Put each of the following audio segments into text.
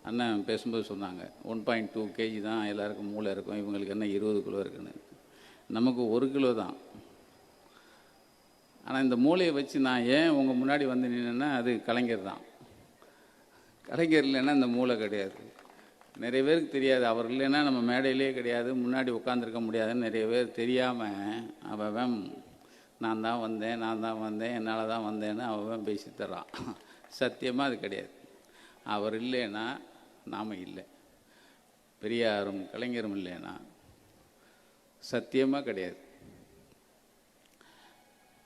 அண்ணன் பேசும்போது சொன்னாங்க 1.2 கேஜி தான் எல்லாருக்கும் மூளை இருக்கும், இவங்களுக்கு என்ன 20 கிலோ இருக்குன்னு. நமக்கு 1 கிலோ தான். ஆனால் இந்த மூளையை வச்சு நான் ஏன் உங்கள் முன்னாடி வந்து நின்னேன்னா அது கலைஞர் தான். கலைஞர் இல்லைன்னா இந்த மூளை கிடையாது. நிறைய பேருக்கு தெரியாது, அவர் இல்லைன்னா நம்ம மேடையிலே கிடையாது, முன்னாடி உட்காந்துருக்க முடியாதுன்னு நிறைய பேர் தெரியாமல் அவன் நான் தான் வந்தேன் என்னால் தான் வந்தேன்னு அவன் பேசி தர்றான். சத்தியமாக அது கிடையாது. அவர் இல்லைன்னா நாம் இல்லை, பெரியாரும் கலைஞரும் இல்லைன்னா சத்தியமாக கிடையாது.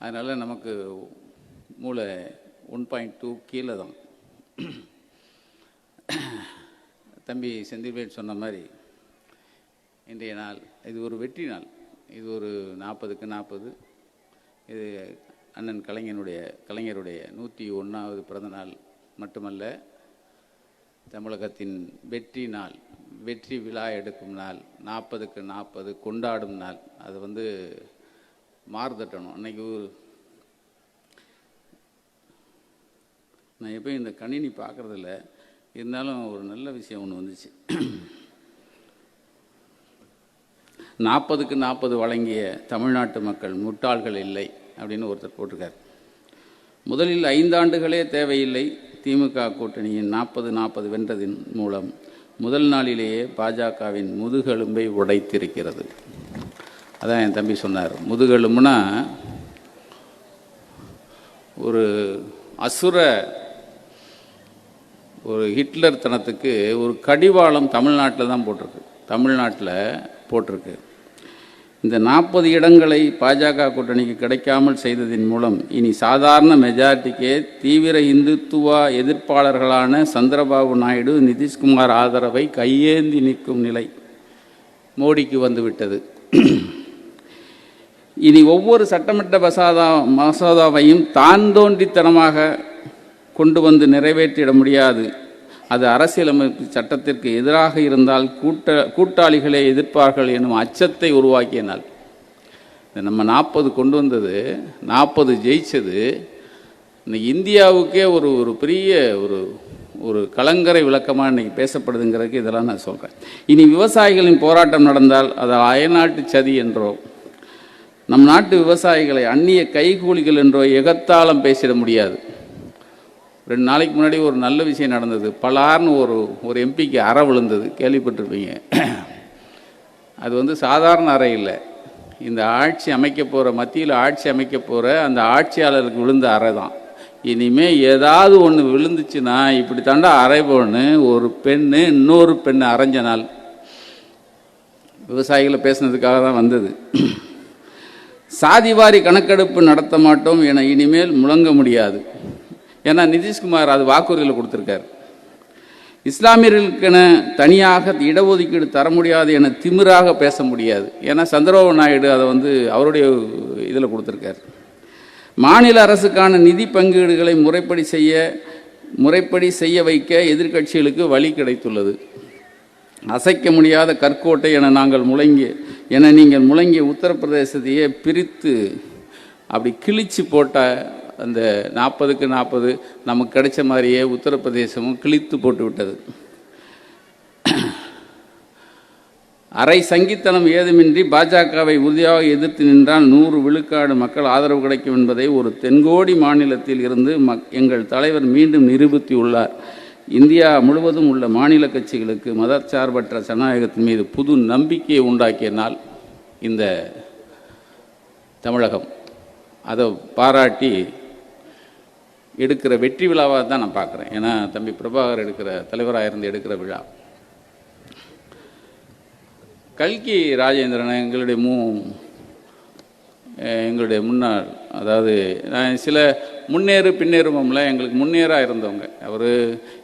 அதனால் நமக்கு மூளை 1.2 கீழே தான். தம்பி செந்தில்வேல் சொன்ன மாதிரி இன்றைய நாள் இது ஒரு வெற்றி நாள். இது ஒரு 40க்கு 40. இது அண்ணன் கலைஞருடைய 101வது பிறந்த நாள் மட்டுமல்ல, தமிழகத்தின் வெற்றி நாள், வெற்றி விழா எடுக்கும் நாள், 40க்கு 40 கொண்டாடும் நாள். அது வந்து மாறுதட்டணும். அன்றைக்கி நான் எப்போயும் இந்த கணினி பார்க்குறதில்ல, இருந்தாலும் ஒரு நல்ல விஷயம் ஒன்று வந்துச்சு. 40க்கு 40 வழங்கிய தமிழ்நாட்டு மக்கள் முட்டாள்கள் இல்லை அப்படின்னு ஒருத்தர் போட்டிருக்கார். முதலில் 5 ஆண்டுகளே தேவையில்லை. திமுக கூட்டணியின் 40-40 வென்றதின் மூலம் முதல் நாளிலேயே பாஜகவின் முதுகெலும்பை உடைத்திருக்கிறது. அதான் என் தம்பி சொன்னார். முதுகெலும்புனா ஒரு அசுர, ஒரு ஹிட்லர் தனத்துக்கு ஒரு கடிவாளம் தமிழ்நாட்டில் தான் போட்டிருக்கு. இந்த 40 இடங்களை பாஜக கூட்டணிக்கு கிடைக்காமல் செய்ததின் மூலம் இனி சாதாரண மெஜாரிட்டிக்கே தீவிர இந்துத்துவ எதிர்ப்பாளர்களான சந்திரபாபு நாயுடு, நிதிஷ்குமார் ஆதரவை கையேந்தி நிற்கும் நிலை மோடிக்கு வந்துவிட்டது. இனி ஒவ்வொரு சட்டமன்ற மசோதாவையும் தான் தோன்றித்தனமாக கொண்டு வந்து நிறைவேற்றிட முடியாது. அது அரசியலமைப்பு சட்டத்திற்கு எதிராக இருந்தால் கூட்டாளிகளே எதிர்ப்பார்கள் எனும் அச்சத்தை உருவாக்கிய நாள். நம்ம 40 கொண்டு வந்தது, 40 ஜெயிச்சது இன்னைக்கு இந்தியாவுக்கே ஒரு பெரிய ஒரு கலங்கரை விளக்கமாக இன்னைக்கு பேசப்படுதுங்கிறதுக்கு இதெல்லாம் நான் சொல்கிறேன். இனி விவசாயிகளின் போராட்டம் நடந்தால் அதை அயல்நாட்டு சதி என்றோ, நம் நாட்டு விவசாயிகளை அந்நிய கைகூலிகள் என்றோ எகத்தாளம் பேசிட முடியாது. 2 நாளைக்கு முன்னாடி ஒரு நல்ல விஷயம் நடந்தது. பலார்னு ஒரு எம்பிக்கு அறை விழுந்தது, கேள்விப்பட்டிருப்பீங்க. அது வந்து சாதாரண அறை இல்லை, இந்த மத்தியில் ஆட்சி அமைக்க போகிற அந்த ஆட்சியாளருக்கு விழுந்த அறை தான். இனிமேல் ஏதாவது ஒன்று விழுந்துச்சுன்னா இப்படி தாண்டா அறை போன்னு ஒரு பெண்ணு இன்னொரு பெண்ணு அரைஞ்ச நாள். விவசாயிகளை பேசுனதுக்காக தான் வந்தது. சாதிவாரி கணக்கெடுப்பு நடத்த மாட்டோம் என இனிமேல் முழங்க முடியாது. ஏன்னா நிதிஷ்குமார் அது வாக்குறுதியில் கொடுத்துருக்கார். இஸ்லாமியர்களுக்கென தனியாக இடஒதுக்கீடு தர முடியாது என திமிராக பேச முடியாது. ஏன்னா சந்திரபாபு நாயுடு அதை வந்து அவருடைய இதில் கொடுத்துருக்கார். மாநில அரசுக்கான நிதி பங்கீடுகளை முறைப்படி செய்ய வைக்க எதிர்க்கட்சிகளுக்கு வழி கிடைத்துள்ளது. அசைக்க முடியாத கற்கோட்டை என நீங்கள் முழங்கிய உத்தரப்பிரதேசத்தையே பிரித்து அப்படி கிழிச்சு போட்ட அந்த 40க்கு 40 நமக்கு கிடைச்ச மாதிரியே உத்தரப்பிரதேசமும் கிழித்து போட்டு விட்டது. அரை சங்கித்தனம் ஏதுமின்றி பாஜகவை உறுதியாக எதிர்த்து நின்றால் 100 விழுக்காடு மக்கள் ஆதரவு கிடைக்கும் என்பதை ஒரு தென்கோடி மாநிலத்தில் இருந்து எங்கள் தலைவர் மீண்டும் நிரூபித்துள்ளார். இந்தியா முழுவதும் உள்ள மாநில கட்சிகளுக்கு மதச்சார்பற்ற ஜனநாயகத்தின் மீது புது நம்பிக்கையை உண்டாக்கிய நாள் இந்த தமிழகம். அதை பாராட்டி எடுக்கிற வெற்றி விழாவாக தான் நான் பார்க்குறேன். ஏன்னா தம்பி பிரபாகர் தலைவராக இருந்து எடுக்கிற விழா. கல்கி ராஜேந்திரன் எங்களுடைய முன்னாள், அதாவது நான் சில முன்னேறு பின்னேறுவோம்ல, எங்களுக்கு முன்னேறாக இருந்தவங்க. அவர்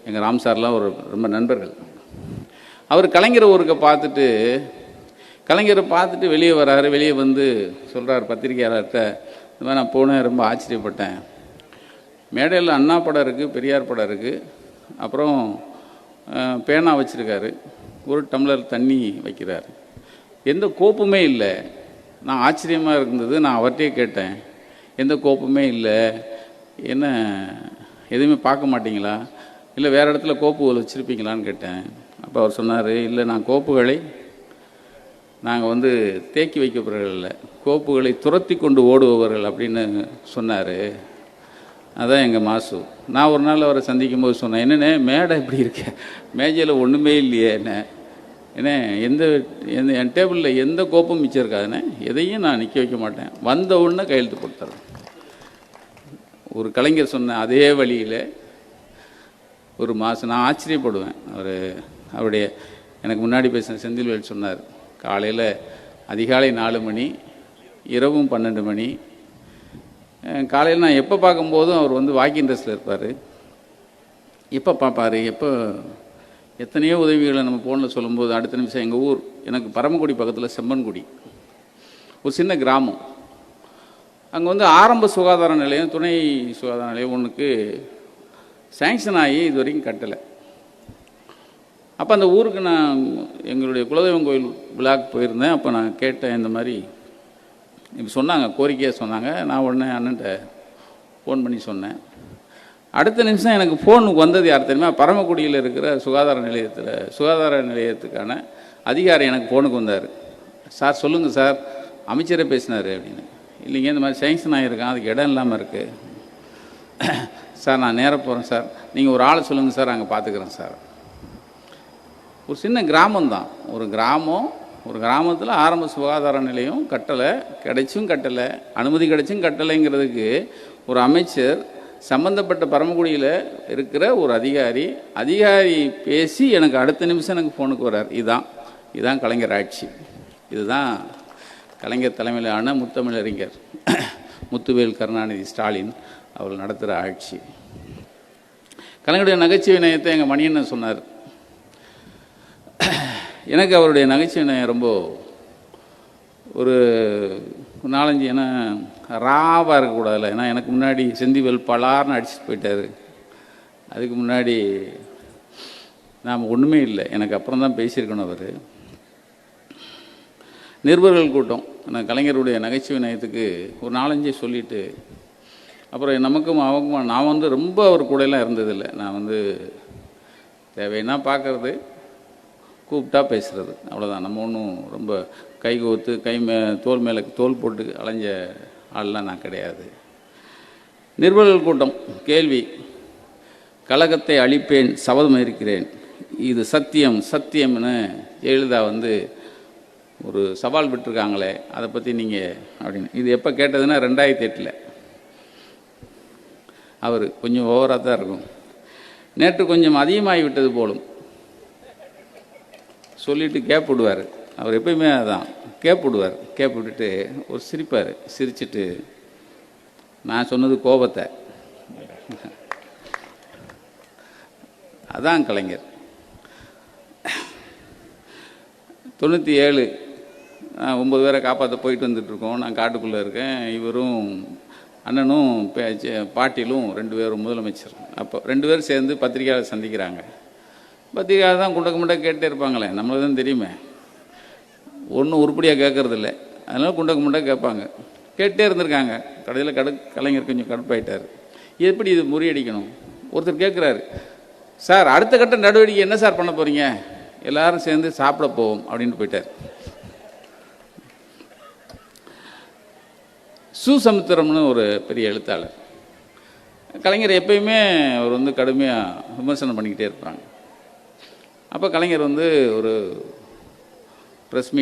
எங்கள் ராம் சார்லாம் ரொம்ப நண்பர்கள். அவர் கலைஞர் ஊருக்கு கலைஞரை பார்த்துட்டு வெளியே வராரு. வெளியே வந்து சொல்கிறார் பத்திரிகையாளர்கிட்ட, இந்த மாதிரி நான் போனேன், ரொம்ப ஆச்சரியப்பட்டேன். மேடையில் அண்ணா படம் இருக்குது, பெரியார் படம் இருக்குது, அப்புறம் பேனா வச்சுருக்காரு, ஒரு டம்ளர் தண்ணி வைக்கிறார், எந்த கோப்புமே இல்லை. நான் ஆச்சரியமாக இருந்தது. நான் அவர்கிட்டே கேட்டேன், எந்த கோப்புமே இல்லை, என்ன எதுவுமே பார்க்க மாட்டிங்களா? இல்லை வேறு இடத்துல கோப்புகள் வச்சுருப்பீங்களான்னு கேட்டேன். அப்போ அவர் சொன்னார், இல்லை நான் கோப்புகளை நாங்கள் வந்து தேக்கி வைக்கப்படுறவர்கள் இல்லை, கோப்புகளை துரத்தி கொண்டு ஓடுபவர்கள் அப்படின்னு சொன்னார். அதான் எங்கள் மாசு. நான் ஒரு நாள் அவரை சந்திக்கும் போது சொன்னேன், என்னண்ணே மேடை இப்படி இருக்க, மேஜையில் ஒன்றுமே இல்லையே என்ன எந்த என் டேபிளில் எந்த கோப்பும் மிச்சம் இருக்காதுண்ணே, எதையும் நான் நிற்க வைக்க மாட்டேன், வந்த உடனே கையெழுத்து போட்டுறேன். ஒரு கலைஞர் சொன்ன அதே வழியில் ஒரு மாதம் நான் ஆச்சரியப்படுவேன். அவருடைய எனக்கு முன்னாடி பேசின செந்தில்வேல் சொன்னார், காலையில் அதிகாலை 4 மணி, இரவும் 12 மணி. காலையில் நான் எப்போ பார்க்கும்போதும் அவர் வந்து வாக்கிங் ட்ரெஸ்ஸில் இருப்பார். எப்போ பார்ப்பார், எத்தனையோ உதவிகளை நம்ம ஃபோனில் சொல்லும்போது அடுத்த நிமிஷம் எங்கள் ஊர், எனக்கு பரமக்குடி பக்கத்தில் செம்மன்குடி, ஒரு சின்ன கிராமம். அங்கே வந்து ஆரம்ப சுகாதார நிலையம், துணை சுகாதார நிலையம் ஒன்றுக்கு சேங்ஷன் ஆகி இது வரைக்கும் கட்டலை. அப்போ அந்த ஊருக்கு நான் எங்களுடைய குலதெய்வம் கோயில் விழாக்கு போயிருந்தேன். அப்போ நான் கேட்டேன், இந்த மாதிரி இப்போ சொன்னாங்க, கோரிக்கையாக சொன்னாங்க. நான் உடனே அண்ணன்ட்ட ஃபோன் பண்ணி சொன்னேன். அடுத்த நிமிஷம் எனக்கு ஃபோனுக்கு வந்தது யார் தெரியுமா, பரமக்குடியில் இருக்கிற சுகாதார நிலையத்துக்கான அதிகாரி எனக்கு ஃபோனுக்கு வந்தார். சார் சொல்லுங்கள் சார், அமைச்சரே பேசினார் அப்படின்னு. இல்லைங்க, இந்த மாதிரி சேங்ஷன் ஆகியிருக்கான், அதுக்கு இடம் இல்லாமல் இருக்குது சார். நான் நேராக போகிறேன் சார், நீங்கள் ஒரு ஆளை சொல்லுங்கள் சார், அங்கே பார்த்துக்கிறேன் சார். ஒரு சின்ன கிராமம்தான், ஒரு கிராமத்தில் ஆரம்ப சுகாதார நிலையம் கட்டலை, கட்டலை, அனுமதி கிடைச்சும் கட்டலைங்கிறதுக்கு ஒரு அமைச்சர், சம்பந்தப்பட்ட பரமக்குடியில் இருக்கிற ஒரு அதிகாரி பேசி எனக்கு அடுத்த நிமிஷம் எனக்கு ஃபோனுக்கு வர்றார். இதுதான் கலைஞர் ஆட்சி, இதுதான் கலைஞர் தலைமையிலான முத்தமிழறிஞர் முத்துவேல் கருணாநிதி ஸ்டாலின் அவர்கள் நடத்துகிற ஆட்சி. கலைஞருடைய நகைச்சுவை நயத்தை எங்கள் மணியண்ணன் சொன்னார். எனக்கு அவருடைய நகைச்சுவை நயம் ரொம்ப ஒரு 4-5, ஏன்னா ராவாக இருக்கக்கூடாதுல்ல. ஏன்னா எனக்கு முன்னாடி செந்திவேல் பலார்னு அடிச்சுட்டு போயிட்டார். அதுக்கு முன்னாடி நாம் ஒன்றுமே இல்லை, எனக்கு அப்புறம் தான் பேசியிருக்கணும். அவர் நிருபர்கள் கூட்டம், நான் கலைஞருடைய நகைச்சுவை நயத்துக்கு ஒரு 4-5 சொல்லிவிட்டு அப்புறம் நமக்கும் அவங்களுக்கும், நான் வந்து ரொம்ப அவர் கூடையெல்லாம் இருந்ததில்லை. நான் வந்து தேவைன்னா பார்க்குறது, கூப்பிட்டா பேசுகிறது, அவ்வளோதான். நம்ம ஒன்றும் ரொம்ப கை கோத்து தோல் மேலே தோல் போட்டு அலைஞ்ச ஆள்லாம் நான் கிடையாது. நிருபர்கள் கூட்டம், கேள்வி, கழகத்தை அழிப்பேன் சபதம் இருக்கிறேன், இது சத்தியம்னு ஜெயலலிதா வந்து ஒரு சவால் விட்டுருக்காங்களே, அதை பற்றி நீங்கள் அப்படின்னு. இது எப்போ கேட்டதுன்னா 2008. அவர் கொஞ்சம் ஓவராக தான் இருக்கும். நேற்று கொஞ்சம் அதிகமாகி விட்டது போலும் சொல்லிவிட்டு கேப் விடுவார். அவர் எப்பயுமே அதான், கேப் விட்டுட்டு ஒரு சிரிப்பார். சிரிச்சுட்டு நான் சொன்னது கோபத்தை, அதான் கலைஞர். 97 9 பேரை காப்பாற்ற போயிட்டு வந்துட்டுருக்கோம். நான் காட்டுக்குள்ளே இருக்கேன், இவரும் அண்ணனும் பாட்டிலும் 2 பேரும் முதலமைச்சர். அப்போ 2 பேரும் சேர்ந்து பத்திரிகையாளர் சந்திக்கிறாங்க. பத்திரிகையாளர் தான் குண்டக்க கேட்டே இருப்பாங்களே, நம்மளுக்கு தான் தெரியுமே, ஒன்றும் உருப்படியாக கேட்கறதில்ல. அதனால் குண்டக்க கேட்பாங்க. கேட்டே இருந்திருக்காங்க. கடையில் கலைஞர் கொஞ்சம் கடுப்பாயிட்டார். எப்படி இது முறியடிக்கணும்? ஒருத்தர் கேட்குறாரு, சார் அடுத்த கட்ட நடவடிக்கை என்ன சார் பண்ண போகிறீங்க? எல்லாரும் சேர்ந்து சாப்பிட போவோம் அப்படின்னு போயிட்டார். சமுத்திரம்னு ஒரு பெரிய எழுத்தாளர். கலைஞர் எப்பயுமே அவர் வந்து கடுமையாக விமர்சனம் பண்ணிக்கிட்டே இருப்பாங்க. அப்போ கலைஞர் வந்து ஒரு ப்ரெஸ்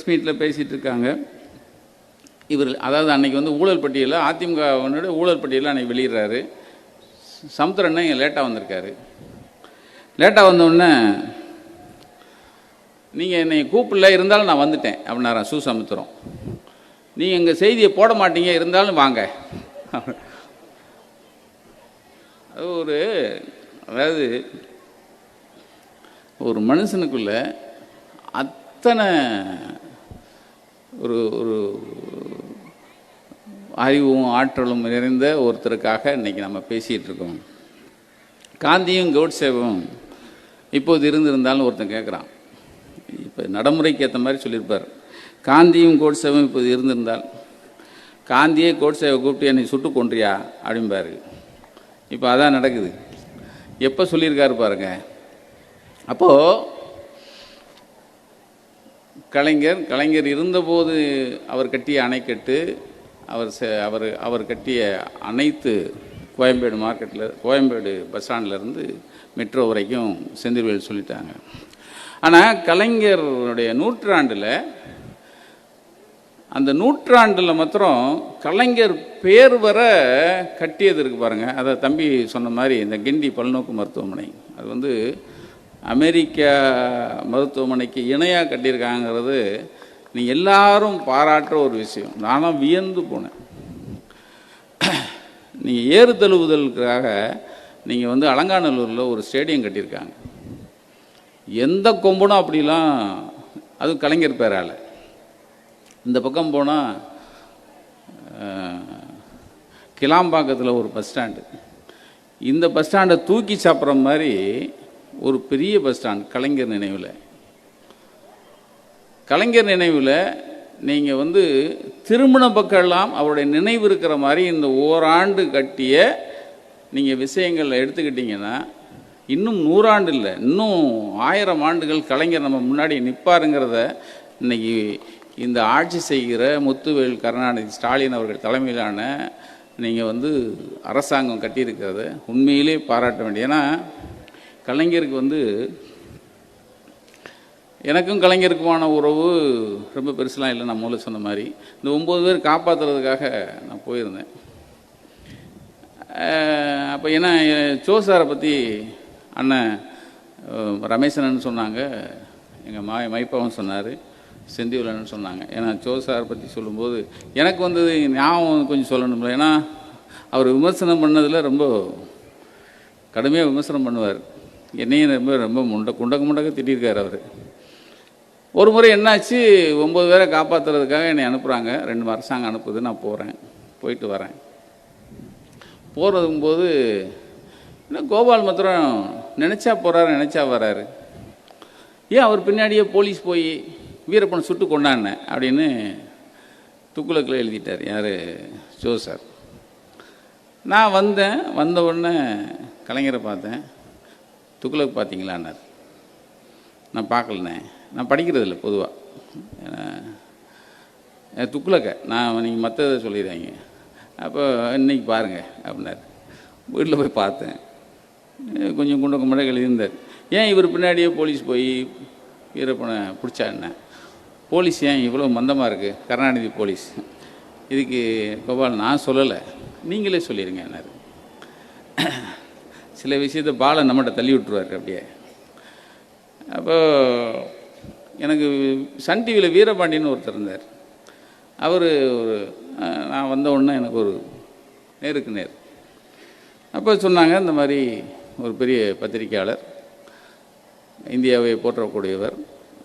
மீட்டில் பேசிகிட்டு இருக்காங்க. இவர் அதாவது அன்றைக்கி வந்து ஊழல் பட்டியலில், அதிமுகவினுடைய ஊழல் பட்டியலில் அன்றைக்கி வெளியிடுறாரு. சமுத்திரண்ணே இங்கே லேட்டாக வந்திருக்காரு. லேட்டாக வந்தோடனே, நீங்கள் என்னை கூப்பிடல, இருந்தாலும் நான் வந்துட்டேன் அப்படின்னாரான் சமுத்திரம். நீங்கள் எங்கள் செய்தியை போட மாட்டீங்க, இருந்தாலும் வாங்க. அது அதாவது ஒரு மனுஷனுக்குள்ள அத்தனை ஒரு அறிவும் ஆற்றலும் நிறைந்த ஒருத்தருக்காக இன்றைக்கி நம்ம பேசிகிட்டு இருக்கோம். காந்தியும் கோட்சேவும் இப்போது இருந்திருந்தாலும் ஒருத்தன் கேட்குறான். இப்போ நடைமுறைக்கு ஏற்ற மாதிரி சொல்லியிருப்பார். காந்தியும் கோட்சேவும் இப்போது இருந்திருந்தால், காந்தியே கோட்சேவை கூப்பிட்டு என்னை சுட்டு கொன்றியா அப்படிம்பாரு. இப்போ அதான் நடக்குது. எப்போ சொல்லியிருக்காரு பாருங்க. அப்போது கலைஞர் இருந்தபோது அவர் கட்டிய அணைக்கட்டு, அவர் கட்டிய அனைத்து கோயம்பேடு பஸ் ஸ்டாண்ட்லேருந்து மெட்ரோ வரைக்கும் செந்தில்வேல் சொல்லிட்டாங்க. ஆனால் கலைஞருடைய நூற்றாண்டில், அந்த நூற்றாண்டில் மாத்திரம் கலைஞர் பேர் வர கட்டியது இருக்கு பாருங்க. அதை தம்பி சொன்ன மாதிரி இந்த கிண்டி பல்நோக்கு மருத்துவமனை, அது வந்து அமெரிக்கா மருத்துவமனைக்கு இணையாக கட்டியிருக்காங்கிறது நீங்கள் எல்லாரும் பாராட்டுற ஒரு விஷயம். நானும் வியந்து போனேன். நீங்கள் ஏறு தழுவுதலுக்காக நீங்கள் வந்து அலங்காநல்லூரில் ஒரு ஸ்டேடியம் கட்டியிருக்காங்க. எந்த கொம்பனும் அப்படிலாம், அதுவும் கலைஞர் பேரால். இந்த பக்கம் போனால் கிளாம்பாக்கத்தில் ஒரு பஸ் ஸ்டாண்டு, இந்த பஸ் ஸ்டாண்டை தூக்கி சாப்பிட்ற மாதிரி ஒரு பெரிய பஸ் ஸ்டாண்ட் கலைஞர் நினைவில் நீங்கள் வந்து திருமண பக்கம்லாம் அவருடைய நினைவு இருக்கிற மாதிரி இந்த ஓராண்டு கட்டிய நீங்கள் விஷயங்கள் எடுத்துக்கிட்டிங்கன்னா, இன்னும் 100 ஆண்டு இல்லை, இன்னும் 1000 ஆண்டுகள் கலைஞர் நம்ம முன்னாடி நிற்பாருங்கிறத இன்றைக்கி இந்த ஆட்சி செய்கிற முத்துவேல் கருணாநிதி ஸ்டாலின் அவர்கள் தலைமையிலான நீங்கள் வந்து அரசாங்கம் கட்டியிருக்கிறத உண்மையிலே பாராட்ட வேண்டிய. ஏன்னா கலைஞருக்கு வந்து எனக்கும் கலைஞருக்குமான உறவு ரொம்ப பெருசுலாம் இல்லை. நான் முதல்ல சொன்ன மாதிரி இந்த 9 பேர் காப்பாற்றுறதுக்காக நான் போயிருந்தேன். அப்போ ஏன்னா சோசாரை பற்றி அண்ணன் ரமேசனன்னு சொன்னாங்க, எங்கள் மைப்பாவும் சொன்னார், செந்திவலன்னு சொன்னாங்க. ஏன்னா சோசாரை பற்றி சொல்லும்போது எனக்கு வந்து ஞாபகம் கொஞ்சம் சொல்லணும்ல. ஏன்னா அவர் விமர்சனம் பண்ணதில் ரொம்ப கடுமையாக விமர்சனம் பண்ணுவார். என்னையும் ரொம்ப முண்டக்க திட்டிருக்கார் அவர். ஒரு முறை என்னாச்சு, 9 பேரை காப்பாற்றுறதுக்காக என்னை அனுப்புகிறாங்க. 2 அரசாங்கம் அனுப்புது, நான் போயிட்டு வரேன். போகிறதுக்கும்போது இன்னும் கோபால் மாத்திரம் நினச்சா போகிறாரு, நினச்சா வராரு. ஏன் அவர் பின்னாடியே போலீஸ் போய் வீரப்பனை சுட்டு கொண்டாடினேன் அப்படின்னு துக்குளக்கில் எழுதிட்டார். யார்? சார். நான் வந்த உடனே கலைஞரை பார்த்தேன். துக்குளக் பார்த்தீங்களான்னார். நான் பார்க்கலண்ணே, நான் படிக்கிறதில்ல பொதுவாக. துக்குளக்க நீங்கள் மற்றதை சொல்லிடுறாங்க. அப்போ இன்றைக்கி பாருங்கள் அப்படின்னார். வீட்டில் போய் பார்த்தேன், கொஞ்சம் குண்டக்க முடக்க எழுதியிருந்தார். ஏன் இவர் பின்னாடியே போலீஸ் போய் வீரப்பனை பிடிச்சா என்ன? போலீஸ் ஏன் இவ்வளோ மந்தமாக இருக்குது? கருணாநிதி போலீஸ். இதுக்கு கோபால் நான் சொல்லலை, நீங்களே சொல்லிடுங்க என்னார். சில விஷயத்தை பாலை நம்மகிட்ட தள்ளி விட்டுருவார் அப்படியே. அப்போ எனக்கு சன் டிவியில் வீரபாண்டியன்னு ஒருத்தர் இருந்தார். அவர் நான் வந்த உடனே எனக்கு ஒரு நேருக்கு நேர். அப்போ சொன்னாங்க, இந்த மாதிரி ஒரு பெரிய பத்திரிக்கையாளர், இந்தியாவை போற்றக்கூடியவர்,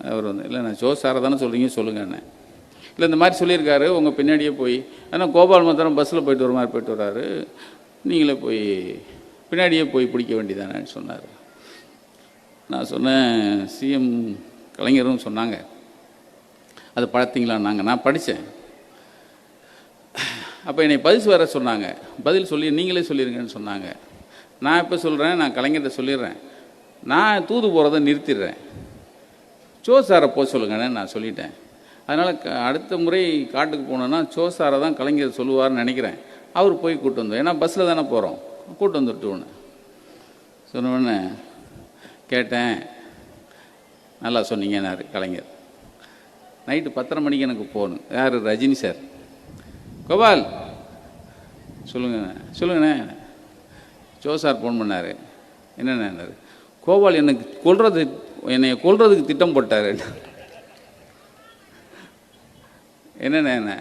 அவர் வந்து இல்லை நான் சாரை தானே சொல்கிறீங்க, சொல்லுங்கண்ணே. இல்லை இந்த மாதிரி சொல்லியிருக்காரு, உங்கள் பின்னாடியே போய், ஆனால் கோபால் மாத்திரம் பஸ்ஸில் போயிட்டு வர மாதிரி போயிட்டு வர்றாரு, நீங்களே போய் பின்னாடியே போய் பிடிக்க வேண்டியதானேன்னு சொன்னார். நான் சொன்னேன், சிஎம் கலைஞரும் சொன்னாங்க, அது பார்த்தீங்களான்னாங்க. நான் படித்தேன். அப்போ என்னை பதில் வர சொன்னாங்க. பதில் சொல்லி நீங்களே சொல்லிடுங்கன்னு சொன்னாங்க. நான் இப்போ சொல்கிறேன், நான் கலைஞர்கிட்ட சொல்லிடுறேன், நான் தூது போகிறத நிறுத்திடுறேன், சாரை போக சொல்லுங்கன்னு நான் சொல்லிட்டேன். அதனால் அடுத்த முறை காட்டுக்கு போனோன்னா சாரை தான் கலைஞர் சொல்லுவார்னு நினைக்கிறேன். அவர் போய் கூப்பிட்டு வந்தோம், ஏன்னா பஸ்ஸில் தானே போகிறோம், கூப்பிட்டு வந்துட்டு ஒன்று சொன்னோடனே கேட்டேன். நல்லா சொன்னீங்கன்னாரு கலைஞர். நைட்டு 10:30 மணிக்கு எனக்கு போகணும். யார்? ரஜினி சார். கோபால் சொல்லுங்கண்ணே. சார் ஃபோன் பண்ணார். என்னென்னாரு? கோபால் என்னை கொல்றதுக்கு திட்டம் போட்டார். என்னென்ன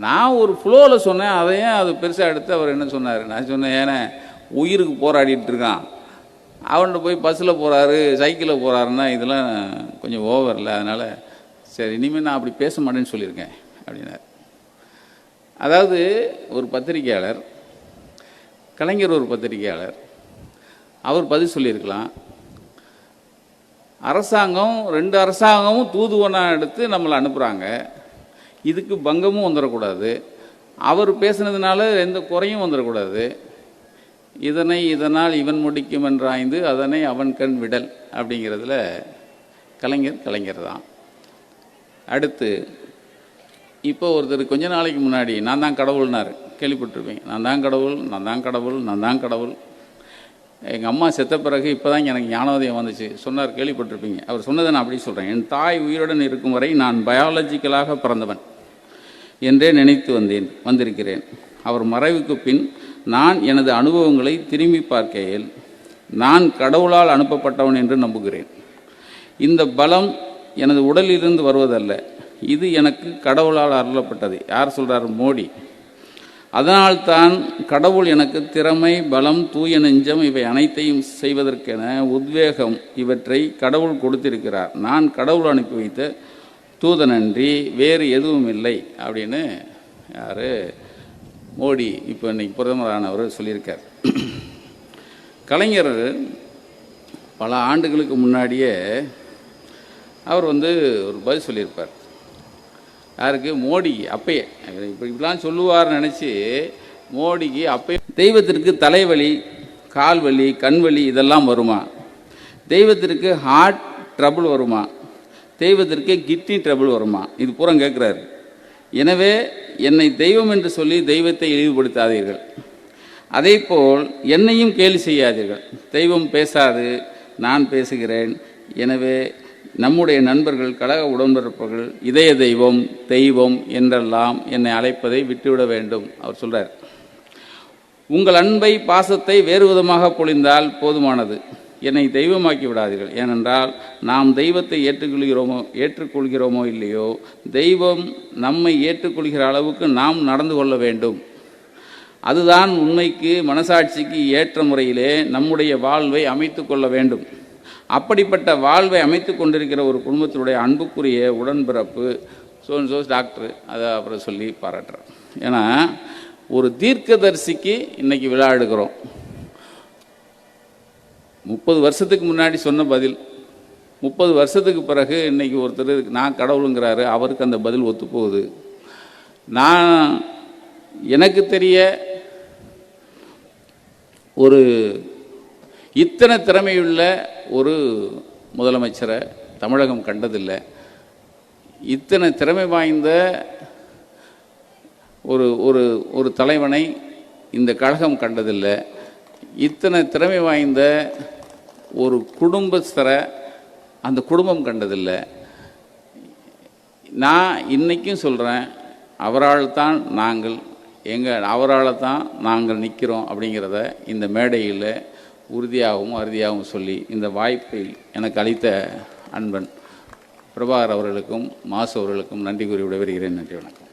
நான் ஒரு ஃப்ளோவில் சொன்னேன், அதையும் அது பெருசாக எடுத்து அவர் என்ன சொன்னார்? நான் சொன்னேன், ஏன்னா உயிருக்கு போராடிட்டு இருக்கான், அவன்கிட்ட போய் பஸ்ஸில் போகிறாரு, சைக்கிளில் போகிறாருன்னா இதெல்லாம் கொஞ்சம் ஓவரில், அதனால் சரி இனிமேல் நான் அப்படி பேச மாட்டேன்னு சொல்லியிருக்கேன் அப்படின்னார். அதாவது ஒரு பத்திரிகையாளர், கலைஞர் ஒரு பத்திரிகையாளர், அவர் பதில் சொல்லியிருக்கலாம். அரசாங்கம் 2 அரசாங்கமும் தூதுவனாக எடுத்து நம்மளை அனுப்புகிறாங்க, இதுக்கு பங்கமும் வந்துடக்கூடாது, அவர் பேசுனதுனால எந்த குறையும் வந்துடக்கூடாது, இதனை இதனால் இவன் முடிக்கும் என்றாய்ந்து அதனை அவன் கண் விடல் அப்படிங்கிறதுல கலைஞர் தான். அடுத்து இப்போ ஒருத்தர் கொஞ்ச நாளைக்கு முன்னாடி நான் தான் கடவுள்னார், கேள்விப்பட்டிருப்பீங்க. நான் தான் கடவுள், நான் தான் கடவுள், நான் தான் கடவுள். எங்கள் அம்மா செத்த பிறகு இப்போ தான் எனக்கு ஞானோதயம் வந்துச்சு சொன்னார், கேள்விப்பட்டிருப்பீங்க. அவர் சொன்னதை நான் அப்படி சொல்கிறேன். என் தாய் உயிருடன் இருக்கும் வரை நான் பயாலஜிக்கலாக பிறந்தவன் என்றே நினைத்து வந்திருக்கிறேன். அவர் மறைவுக்கு பின் நான் எனது அனுபவங்களை திரும்பி பார்க்கையில் நான் கடவுளால் அனுப்பப்பட்டவன் என்று நம்புகிறேன். இந்த பலம் எனது உடலிலிருந்து வருவதல்ல, இது எனக்கு கடவுளால் அருளப்பட்டது. யார் சொல்கிறார்? மோடி. அதனால்தான் கடவுள் எனக்கு திறமை, பலம், தூய நெஞ்சம் இவை அனைத்தையும் செய்வதற்கென உத்வேகம் இவற்றை கடவுள் கொடுத்திருக்கிறார். நான் கடவுள் அனுப்பி வைத்த தூதனன்றி வேறு எதுவும் இல்லை அப்படின்னு யார்? மோடி இப்போ இன்னைக்கு பிரதமரானவர் சொல்லியிருக்கார். கலைஞர் பல ஆண்டுகளுக்கு முன்னாடியே அவர் ஒரு பதில் சொல்லியிருப்பார். யாருக்கு? மோடி. அப்பயே இப்படிலாம் சொல்லுவார்னு நினச்சி மோடிக்கு அப்பயே தெய்வத்திற்கு தலைவலி, கால்வலி, கண்வலி இதெல்லாம் வருமா? தெய்வத்திற்கு ஹார்ட் ட்ரபிள் வருமா? தெய்வத்திற்கு கிட்னி ட்ரபிள் வருமா? இது பூரா கேட்குறாரு. எனவே என்னை தெய்வம் என்று சொல்லி தெய்வத்தை இழிவுபடுத்தாதீர்கள். அதே போல் என்னையும் கேலி செய்யாதீர்கள். தெய்வம் பேசாது, நான் பேசுகிறேன். எனவே நம்முடைய நண்பர்கள், கழக உடன்பிறப்புகள் இதய தெய்வம், தெய்வம் என்றெல்லாம் என்னை அழைப்பதை விட்டுவிட வேண்டும். அவர் சொல்கிறார், உங்கள் அன்பை, பாசத்தை வேறு விதமாக பொழிந்தால் போதுமானது. என்னை தெய்வமாக்கி விடாதீர்கள். ஏனென்றால் நாம் தெய்வத்தை ஏற்றுக்கொள்கிறோமோ இல்லையோ, தெய்வம் நம்மை ஏற்றுக்கொள்கிற அளவுக்கு நாம் நடந்து கொள்ள வேண்டும். அதுதான் உண்மைக்கு, மனசாட்சிக்கு ஏற்ற முறையிலே நம்முடைய வாழ்வை அமைத்து கொள்ள வேண்டும். அப்படிப்பட்ட வாழ்வை அமைத்து கொண்டிருக்கிற ஒரு குடும்பத்தினுடைய அன்புக்குரிய உடன்பிறப்பு சோன்சோஸ் டாக்டர், அதை அப்புறம் சொல்லி பாராட்டுறேன். ஏன்னா ஒரு தீர்க்கதரிசிக்கு இன்றைக்கி விழா எடுக்கிறோம். 30 வருஷத்துக்கு முன்னாடி சொன்ன பதில், 30 வருஷத்துக்கு பிறகு இன்றைக்கி ஒருத்தர் நான் கடவுளுங்கிறாரு, அவருக்கு அந்த பதில் ஒத்துப்போகுது. நான் எனக்கு தெரிய ஒரு இத்தனை திறமையுள்ள ஒரு முதலமைச்சரை தமிழகம் கண்டதில்லை. இத்தனை திறமை வாய்ந்த ஒரு ஒரு ஒரு தலைவனை இந்த கழகம் கண்டதில்லை. இத்தனை திறமை வாய்ந்த ஒரு குடும்பஸ்தரை அந்த குடும்பம் கண்டதில்லை. நான் இன்றைக்கும் சொல்கிறேன், அவரால் தான் நாங்கள் நிற்கிறோம் அப்படிங்கிறத இந்த மேடையில் உறுதியாகவும் அறுதியாகவும் சொல்லி இந்த வாய்ப்பை எனக்கு அளித்த அன்பன் பிரபாகர் அவர்களுக்கும் மாசு அவர்களுக்கும் நன்றி கூறி விடைபெறுகிறேன். நன்றி, வணக்கம்.